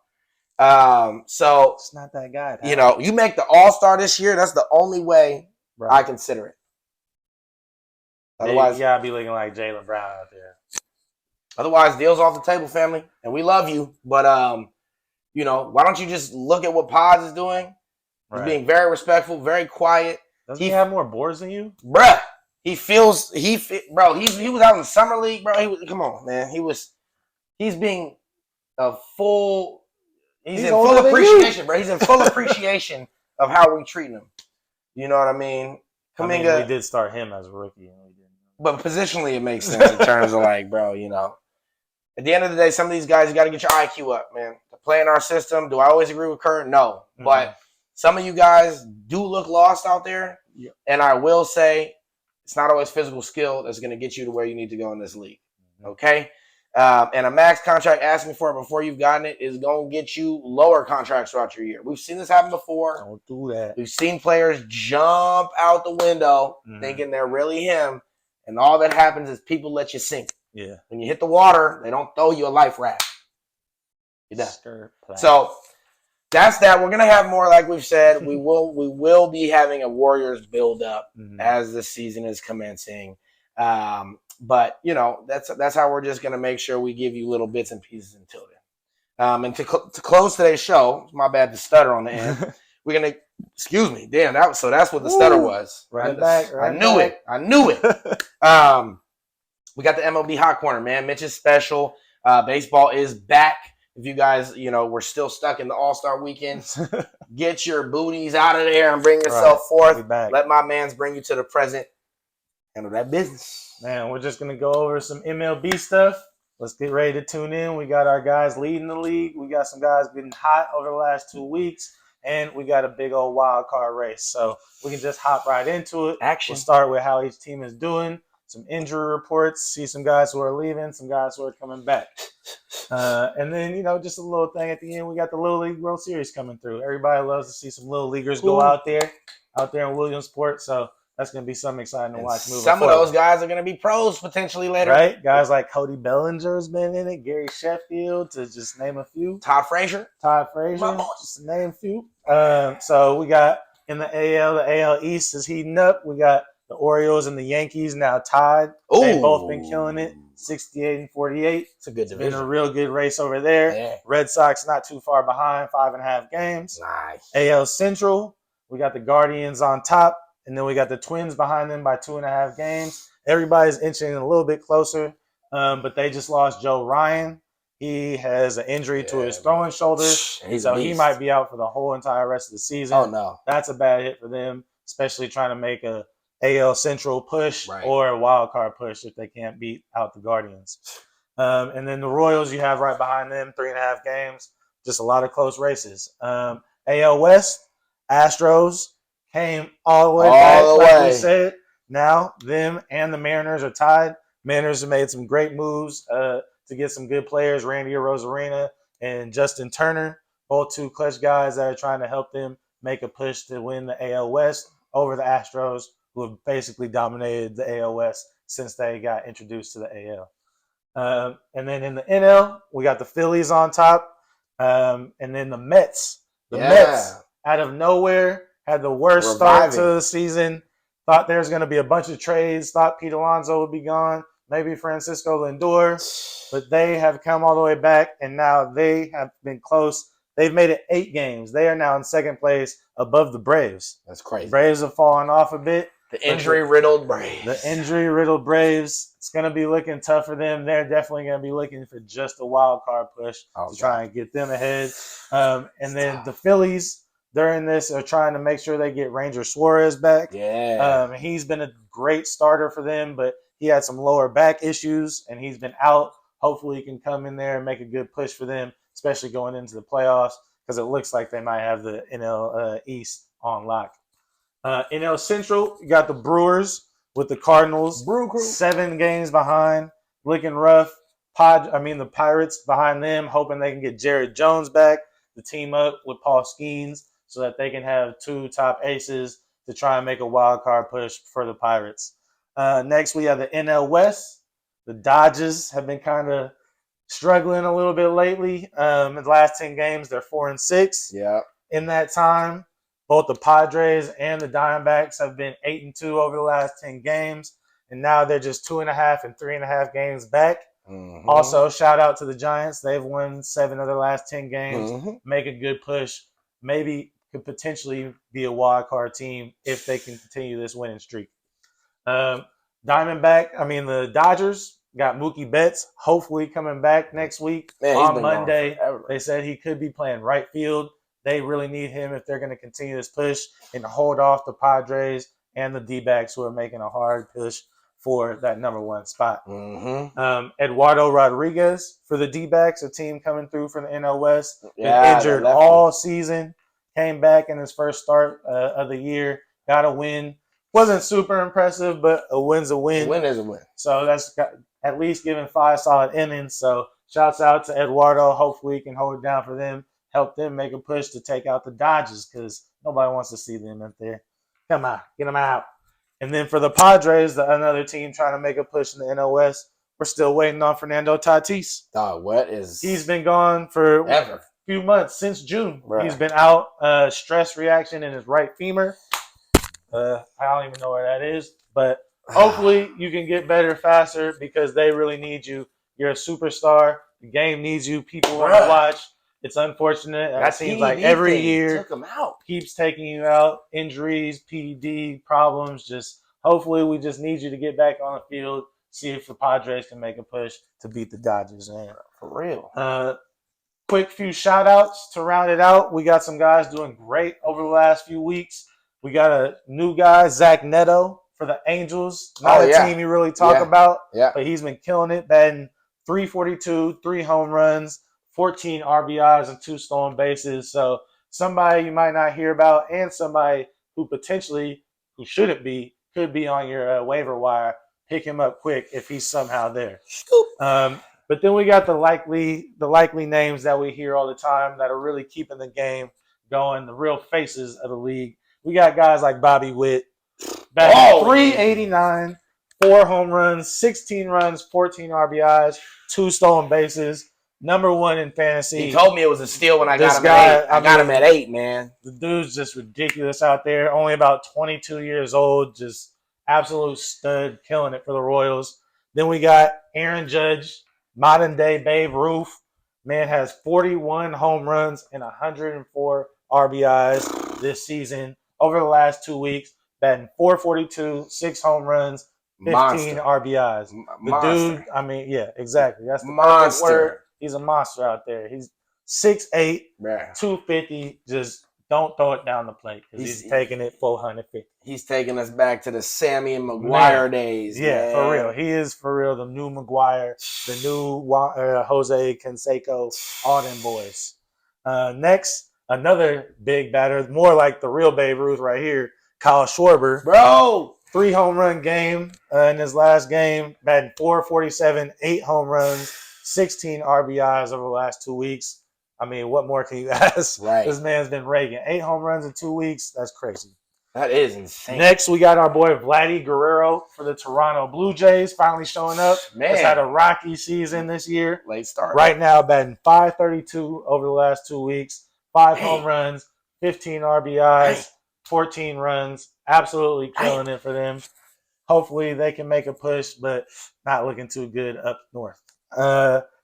So it's not that guy. You make the All-Star this year. That's the only way I consider it. Otherwise, you gotta be looking like Jaylen Brown out there. Otherwise, deal's off the table, family, and we love you. But why don't you just look at what Podz is doing? He's being very respectful, very quiet. Doesn't he have more boards than you, bruh? He was out in the summer league, bro. Come on, man. He's being he's in full appreciation, bro. He's in full appreciation of how we're treating him. You know what I mean? Kuminga, we did start him as a rookie, and we didn't. But positionally, it makes sense in terms of bro, At the end of the day, some of these guys, you got to get your IQ up, man. To play in our system, do I always agree with Kurt? No. But some of you guys do look lost out there. Yeah. And I will say, it's not always physical skill that's going to get you to where you need to go in this league. Okay? And a max contract, asking for it before you've gotten it, is going to get you lower contracts throughout your year. We've seen this happen before. Don't do that. We've seen players jump out the window thinking they're really him, And all that happens is people let you sink. Yeah. When you hit the water, they don't throw you a life raft. You're done. So that's that. We're gonna have more, like we've said. We will be having a Warriors build up as the season is commencing. But that's how we're just gonna make sure we give you little bits and pieces until then. And to close today's show, my bad to stutter on the end. We're gonna excuse me, damn. That's what the stutter was. I knew it. We got the MLB Hot Corner, man. Mitch is special. Baseball is back. If you guys, we're still stuck in the All-Star weekend, get your booties out of there and bring yourself forth. Let my mans bring you to the present. Handle that business. Man, we're just going to go over some MLB stuff. Let's get ready to tune in. We got our guys leading the league. We got some guys getting hot over the last 2 weeks. And we got a big old wild card race. So we can just hop right into it. Action. We'll start with how each team is doing. Some injury reports, see some guys who are leaving, some guys who are coming back. And then, just a little thing at the end, we got the Little League World Series coming through. Everybody loves to see some Little Leaguers go out there in Williamsport. So that's going to be something exciting to watch moving forward. Some of those guys are going to be pros potentially later. Right? Guys like Cody Bellinger's been in it, Gary Sheffield, to just name a few. Todd Frazier, just to name a few. So we got in the AL East is heating up. We got the Orioles and the Yankees now tied. They've both been killing it, 68 and 48. It's a good division. Been a real good race over there. Yeah. Red Sox not too far behind, 5.5 games. Nice. AL Central, we got the Guardians on top, and then we got the Twins behind them by 2.5 games. Everybody's inching a little bit closer, but they just lost Joe Ryan. He has an injury to his throwing shoulder, so he might be out for the whole entire rest of the season. Oh, no. That's a bad hit for them, especially trying to make a AL Central push or a wild card push if they can't beat out the Guardians. And then the Royals you have right behind them, 3.5 games. Just a lot of close races. AL West, Astros came all the way back, like we said. Now them and the Mariners are tied. Mariners have made some great moves to get some good players, Randy Arozarena and Justin Turner, both two clutch guys that are trying to help them make a push to win the AL West over the Astros, who have basically dominated the AL West since they got introduced to the AL. And then in the NL, we got the Phillies on top. And then the Mets. The Mets, out of nowhere, had the worst start to the season. Thought there was going to be a bunch of trades. Thought Pete Alonso would be gone. Maybe Francisco Lindor. But they have come all the way back, and now they have been close. They've made it 8 games. They are now in second place above the Braves. That's crazy. The Braves have fallen off a bit. The injury-riddled Braves. The injury-riddled Braves. It's going to be looking tough for them. They're definitely going to be looking for just a wild card push to try and get them ahead. And then the Phillies, during this, are trying to make sure they get Ranger Suarez back. Yeah. He's been a great starter for them, but he had some lower back issues, and he's been out. Hopefully he can come in there and make a good push for them, especially going into the playoffs, because it looks like they might have the NL East on lock. NL Central, you got the Brewers with the Cardinals. 7 games behind, looking rough. The Pirates behind them, hoping they can get Jared Jones back to team up with Paul Skeens so that they can have 2 top aces to try and make a wild card push for the Pirates. Next, we have the NL West. The Dodgers have been kind of struggling a little bit lately. In the last 10 games, they're 4-6. Yeah. In that time, both the Padres and the Diamondbacks have been 8-2 over the last 10 games, and now they're just 2.5 and 3.5 games back. Mm-hmm. Also, shout out to the Giants. They've won 7 of their last 10 games. Mm-hmm. Make a good push. Maybe could potentially be a wild card team if they can continue this winning streak. The Dodgers got Mookie Betts hopefully coming back next week. On Monday. They said he could be playing right field. They really need him if they're going to continue this push and hold off the Padres and the D-backs who are making a hard push for that number 1 spot. Mm-hmm. Eduardo Rodriguez for the D-backs, a team coming through from the NL West. Been injured all season. Came back in his first start of the year. Got a win. Wasn't super impressive, but a win's a win. A win is a win. So that's at least given 5 solid innings. So shouts out to Eduardo. Hopefully he can hold it down for them. Help them make a push to take out the Dodgers because nobody wants to see them up there. Come on, get them out. And then for the Padres, another team trying to make a push in the NOS, we're still waiting on Fernando Tatis. Dog, what is... He's been gone for ever. a few months, since June. Bruh. He's been out, stress reaction in his right femur. I don't even know where that is. But hopefully you can get better faster because they really need you. You're a superstar. The game needs you. People want to watch. It's unfortunate. It seems like every year took him out. Keeps taking you out. Injuries, PD, problems. Just hopefully we just need you to get back on the field, see if the Padres can make a push to beat the Dodgers. Man. For real. Quick few shout-outs to round it out. We got some guys doing great over the last few weeks. We got a new guy, Zach Neto, for the Angels. Not a team you really talk about, but he's been killing it, batting .342, 3 home runs, 14 RBIs, and 2 stolen bases. So somebody you might not hear about and somebody who potentially, who shouldn't be, could be on your waiver wire. Pick him up quick if he's somehow there. But then we got the likely names that we hear all the time that are really keeping the game going, the real faces of the league. We got guys like Bobby Witt, batting .389, 4 home runs, 16 runs, 14 RBIs, 2 stolen bases, #1 in fantasy. He told me it was a steal when I got him at 8. I got him at 8, man. The dude's just ridiculous out there. Only about 22 years old, just absolute stud, killing it for the Royals. Then we got Aaron Judge, modern-day Babe Ruth. Man has 41 home runs and 104 RBIs this season. Over the last 2 weeks, batting .442, 6 home runs, 15 RBIs. The dude, I mean, yeah, exactly. That's the perfect word. He's a monster out there. He's 6'8", 250. Just don't throw it down the plate because he's taking it 450. He's taking us back to the Sammy and McGuire days. Yeah, for real. He is for real the new McGuire, the new Jose Canseco, all them boys. Next, another big batter, more like the real Babe Ruth right here, Kyle Schwarber. Bro! 3 home run game in his last game, batting .447, 8 home runs, 16 RBIs over the last 2 weeks. I mean, what more can you ask? Right. This man's been raking 8 home runs in 2 weeks. That's crazy. That is insane. Next, we got our boy Vladdy Guerrero for the Toronto Blue Jays finally showing up. Man. He's had a rocky season this year. Late start. Right now, batting .532 over the last 2 weeks. 5 home runs, 15 RBIs, 14 runs. Absolutely killing it for them. Hopefully they can make a push, but not looking too good up north.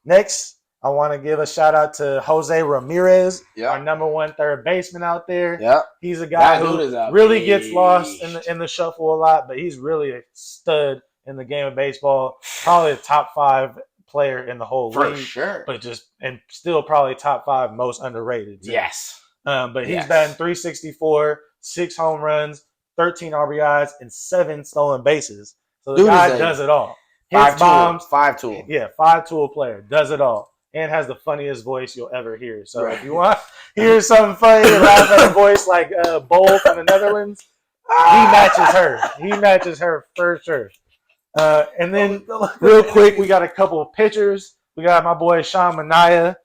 Next, I want to give a shout out to Jose Ramirez, our #1 third baseman out there. Yeah, he's a guy who really gets lost in the shuffle a lot, but he's really a stud in the game of baseball. Probably a top 5 player in the whole league. For sure. But still probably top 5 most underrated. Too. Yes. But he's batting .364, 6 home runs, 13 RBIs, and 7 stolen bases. So the guy does it all. Hits bombs. 5-tool. Yeah, 5-tool player. Does it all. And has the funniest voice you'll ever hear. So if you want to hear something funny and laugh at a voice like Bol from the Netherlands, he matches her. He matches her for sure. And then real quick, we got a couple of pitchers. We got my boy Sean Manaea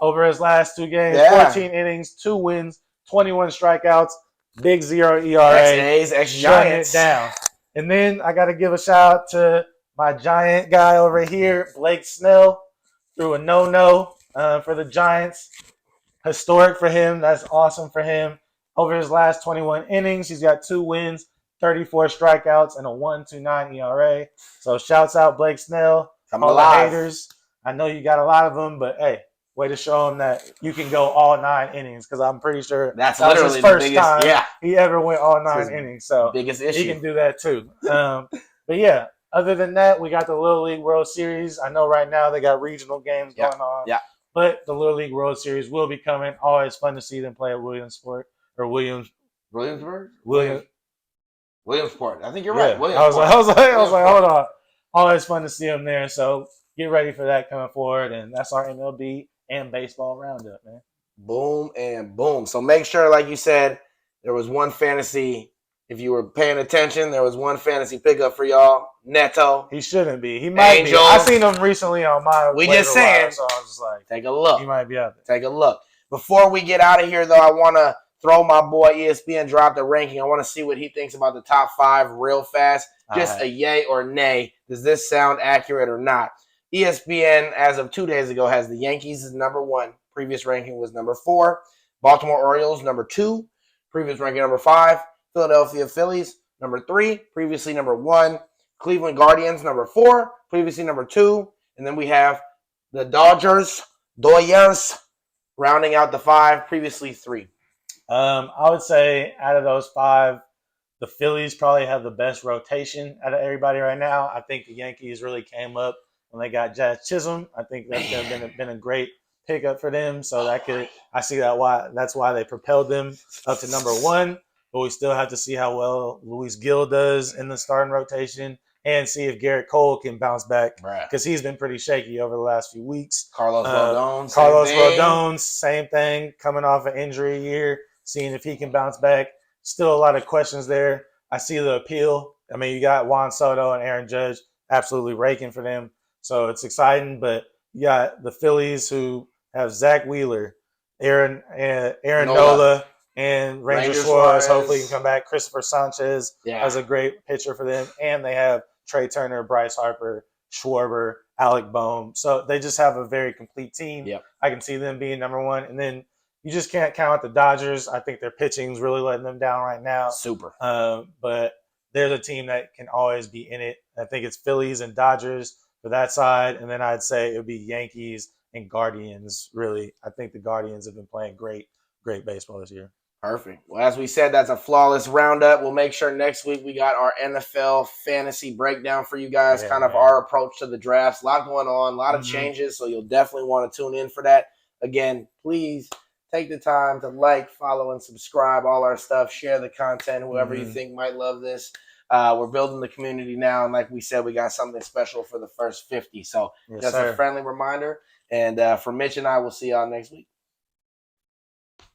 over his last 2 games. 14 innings, 2 wins, 21 strikeouts, big 0 ERA. Shutting it down. And then I got to give a shout out to my Giant guy over here, Blake Snell. Threw a no-no for the Giants. Historic for him. That's awesome for him. Over his last 21 innings, he's got 2 wins, 34 strikeouts, and a 1.29 ERA. So shouts out Blake Snell. All the haters. I know you got a lot of them, but hey, way to show him that you can go all 9 innings because I'm pretty sure that was his first time yeah. he ever went all 9 innings. So biggest issue. He can do that too. But yeah. Other than that, we got the Little League World Series. I know right now they got regional games going on. Yeah. But the Little League World Series will be coming. Always fun to see them play at Williamsport. Williamsport. I think you're right. I was like, hold on. Always fun to see them there. So get ready for that coming forward. And that's our MLB and baseball roundup, man. Boom and boom. So make sure, like you said, there was one fantasy. If you were paying attention, there was one fantasy pickup for y'all. Neto. He shouldn't be. He might be. I seen him recently on my We just saying. So I was just like, take a look. He might be out there. Take a look. Before we get out of here, though, I want to throw my boy ESPN drop the ranking. I want to see what he thinks about the top 5 real fast. Just a yay or nay. Does this sound accurate or not? ESPN, as of 2 days ago, has the Yankees as number 1. Previous ranking was number 4. Baltimore Orioles, number 2. Previous ranking, number 5. Philadelphia Phillies, number 3. Previously, number 1. Cleveland Guardians, number 4. Previously, number 2. And then we have the Dodgers, rounding out the 5. Previously, 3. I would say out of those 5, the Phillies probably have the best rotation out of everybody right now. I think the Yankees really came up when they got Jazz Chisholm. I think that's been a great pickup for them. So I see that's why they propelled them up to number 1. But we still have to see how well Luis Gil does in the starting rotation and see if Garrett Cole can bounce back because he's been pretty shaky over the last few weeks. Carlos Rodon, same thing, coming off an injury year, seeing if he can bounce back. Still a lot of questions there. I see the appeal. I mean, you got Juan Soto and Aaron Judge absolutely raking for them. So it's exciting, but you got the Phillies who have Zach Wheeler, Aaron Nola, and Ranger Suarez. Hopefully he can come back. Christopher Sanchez has a great pitcher for them. And they have Trey Turner, Bryce Harper, Schwarber, Alec Boehm. So they just have a very complete team. Yep. I can see them being number 1. And then you just can't count out the Dodgers. I think their pitching's really letting them down right now. Super. But there's a team that can always be in it. I think it's Phillies and Dodgers for that side. And then I'd say it would be Yankees and Guardians, really. I think the Guardians have been playing great baseball this year. Perfect. Well, as we said, that's a flawless roundup. We'll make sure next week we got our NFL fantasy breakdown for you guys, our approach to the drafts. A lot going on, a lot of changes, so you'll definitely want to tune in for that. Again, please take the time to like, follow, and subscribe all our stuff. Share the content, whoever you think might love this. We're building the community now, and like we said, we got something special for the first 50. So just a friendly reminder. And for Mitch and I, we'll see y'all next week.